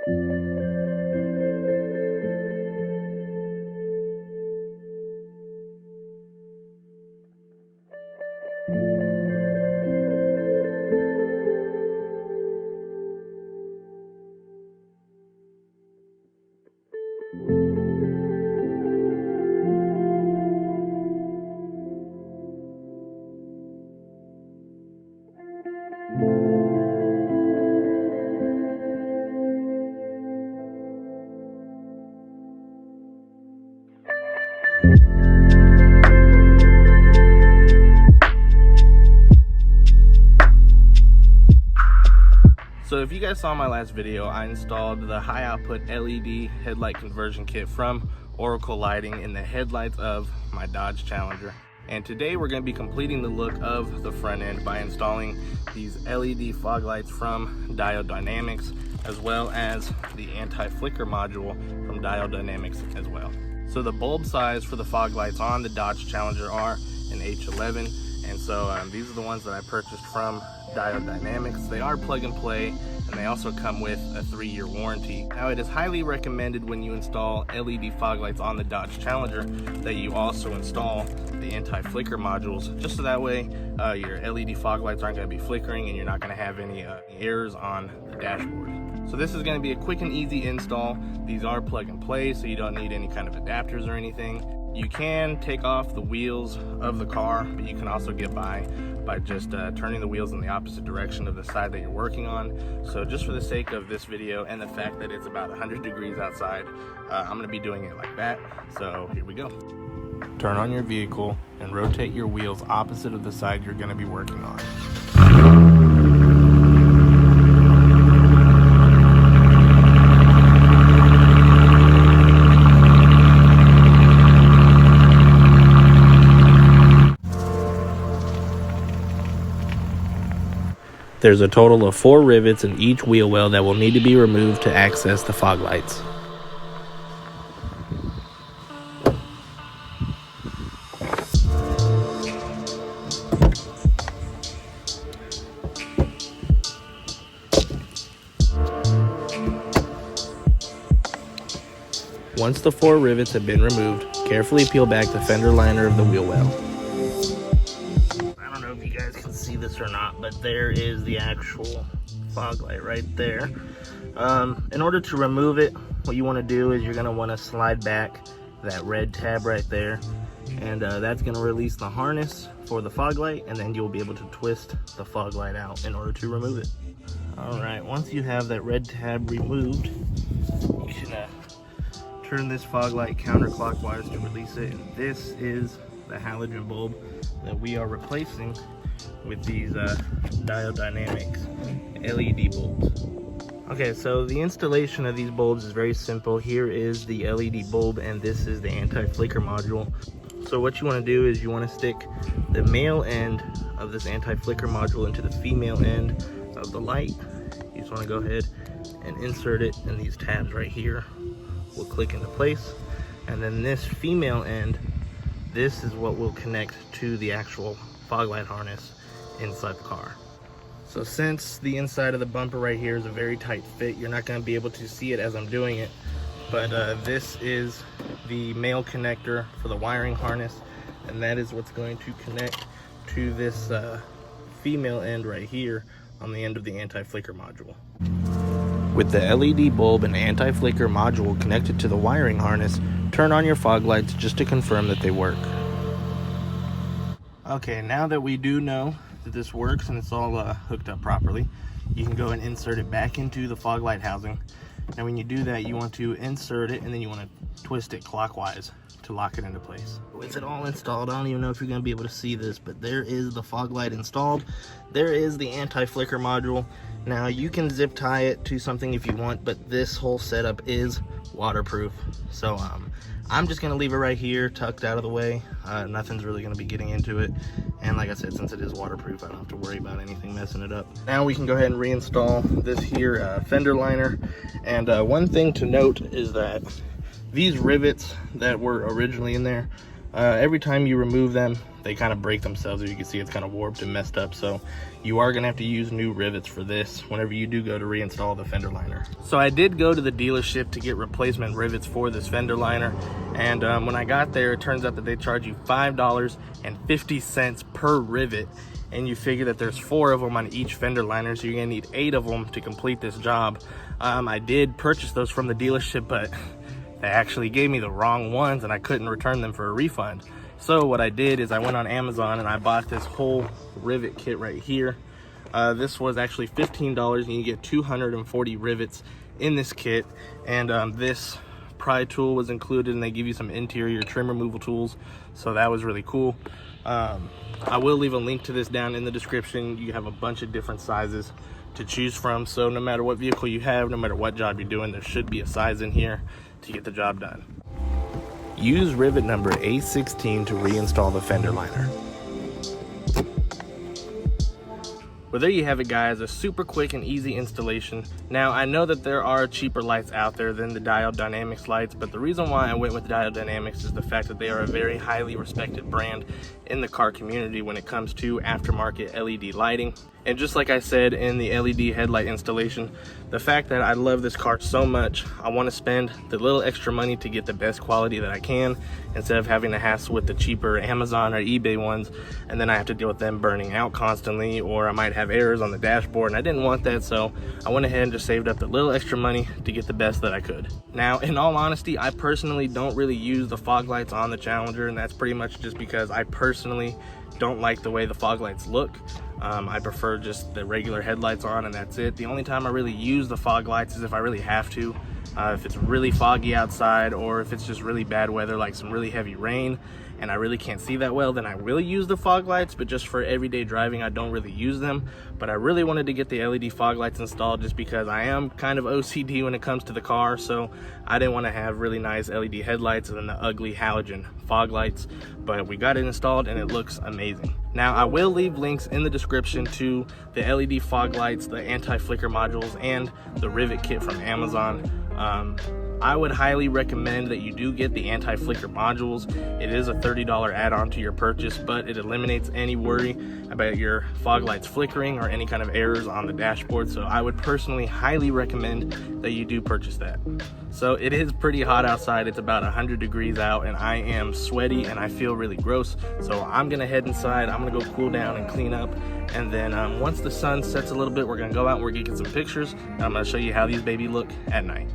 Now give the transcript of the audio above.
So if you guys saw my last video, I installed the high output LED headlight conversion kit from Oracle Lighting in the headlights of my Dodge Challenger. And today we're going to be completing the look of the front end by installing these LED fog lights from Diode Dynamics, as well as the anti-flicker module from Diode Dynamics as well. So the bulb size for the fog lights on the Dodge Challenger are an H11, and so these are the ones that I purchased from Diode Dynamics. They are plug and play, and they also come with a 3-year warranty. Now, it is highly recommended when you install LED fog lights on the Dodge Challenger that you also install the anti-flicker modules, just so that way your LED fog lights aren't going to be flickering and you're not going to have any errors on the dashboard. So this is going to be a quick and easy install. These are plug and play, so you don't need any kind of adapters or anything. You can take off the wheels of the car, but you can also get by just turning the wheels in the opposite direction of the side that you're working on. So just for the sake of this video and the fact that it's about 100 degrees outside, I'm going to be doing it like that. So here we go. Turn on your vehicle and rotate your wheels opposite of the side you're going to be working on. There's a total of 4 rivets in each wheel well that will need to be removed to access the fog lights. Once the 4 rivets have been removed, carefully peel back the fender liner of the wheel well. See this or not, but there is the actual fog light right there. In order to remove it, what you want to do is you're going to want to slide back that red tab right there, and that's going to release the harness for the fog light, and then you'll be able to twist the fog light out in order to remove it. Alright, once you have that red tab removed, you can turn this fog light counterclockwise to release it, and this is the halogen bulb that we are replacing with these Diode Dynamics LED bulbs. Okay, so the installation of these bulbs is very simple. Here is the LED bulb, and this is the anti-flicker module. So what you want to do is you want to stick the male end of this anti-flicker module into the female end of the light. You just want to go ahead and insert it, and these tabs right here will click into place. And then this female end, this is what will connect to the actual fog light harness inside the car. So since the inside of the bumper right here is a very tight fit, you're not going to be able to see it as I'm doing it, but this is the male connector for the wiring harness, and that is what's going to connect to this female end right here on the end of the anti-flicker module. With the LED bulb and anti-flicker module connected to the wiring harness, turn on your fog lights just to confirm that they work. Okay, now that we do know that this works and it's all hooked up properly, you can go and insert it back into the fog light housing. And when you do that, you want to insert it and then you want to twist it clockwise to lock it into place. With it all installed, I don't even know if you're going to be able to see this, but there is the fog light installed. There is the anti-flicker module. Now you can zip tie it to something if you want, but this whole setup is waterproof. So I'm just gonna leave it right here, tucked out of the way. Nothing's really gonna be getting into it. And like I said, since it is waterproof, I don't have to worry about anything messing it up. Now we can go ahead and reinstall this here fender liner. And one thing to note is that these rivets that were originally in there, Every time you remove them, they kind of break themselves. As you can see, it's kind of warped and messed up, so you are gonna have to use new rivets for this whenever you do go to reinstall the fender liner. So I did go to the dealership to get replacement rivets for this fender liner, and when I got there, it turns out that they charge you $5.50 per rivet, and you figure that there's 4 of them on each fender liner, so you're gonna need 8 of them to complete this job. I did purchase those from the dealership, but they actually gave me the wrong ones and I couldn't return them for a refund. So what I did is I went on Amazon and I bought this whole rivet kit right here. This was actually $15 and you get 240 rivets in this kit. And this pry tool was included, and they give you some interior trim removal tools. So that was really cool. I will leave a link to this down in the description. You have a bunch of different sizes to choose from. So no matter what vehicle you have, no matter what job you're doing, there should be a size in here to get the job done. Use rivet number A16 to reinstall the fender liner. Well, there you have it, guys, a super quick and easy installation. Now, I know that there are cheaper lights out there than the Diode Dynamics lights, but the reason why I went with Diode Dynamics is the fact that they are a very highly respected brand in the car community when it comes to aftermarket LED lighting. And just like I said in the LED headlight installation, the fact that I love this car so much, I want to spend the little extra money to get the best quality that I can, instead of having to hassle with the cheaper Amazon or eBay ones, and then I have to deal with them burning out constantly, or I might have errors on the dashboard, and I didn't want that, so I went ahead and just saved up the little extra money to get the best that I could. Now, in all honesty, I personally don't really use the fog lights on the Challenger, and that's pretty much just because I personally don't like the way the fog lights look. I prefer just the regular headlights on, and that's it. The only time I really use the fog lights is if I really have to. If it's really foggy outside, or if it's just really bad weather, like some really heavy rain, and I really can't see that well, then I will use the fog lights. But just for everyday driving, I don't really use them. But I really wanted to get the LED fog lights installed just because I am kind of OCD when it comes to the car, so I didn't want to have really nice LED headlights and then the ugly halogen fog lights. But we got it installed and it looks amazing. Now, I will leave links in the description to the LED fog lights, the anti-flicker modules, and the rivet kit from Amazon. I would highly recommend that you do get the anti-flicker modules. It is a $30 add-on to your purchase, but it eliminates any worry about your fog lights flickering or any kind of errors on the dashboard. So I would personally highly recommend that you do purchase that. So it is pretty hot outside. It's about 100 degrees out and I am sweaty and I feel really gross. So I'm gonna head inside. I'm gonna go cool down and clean up. And then once the sun sets a little bit, we're gonna go out and we're gonna get some pictures. And I'm gonna show you how these baby look at night.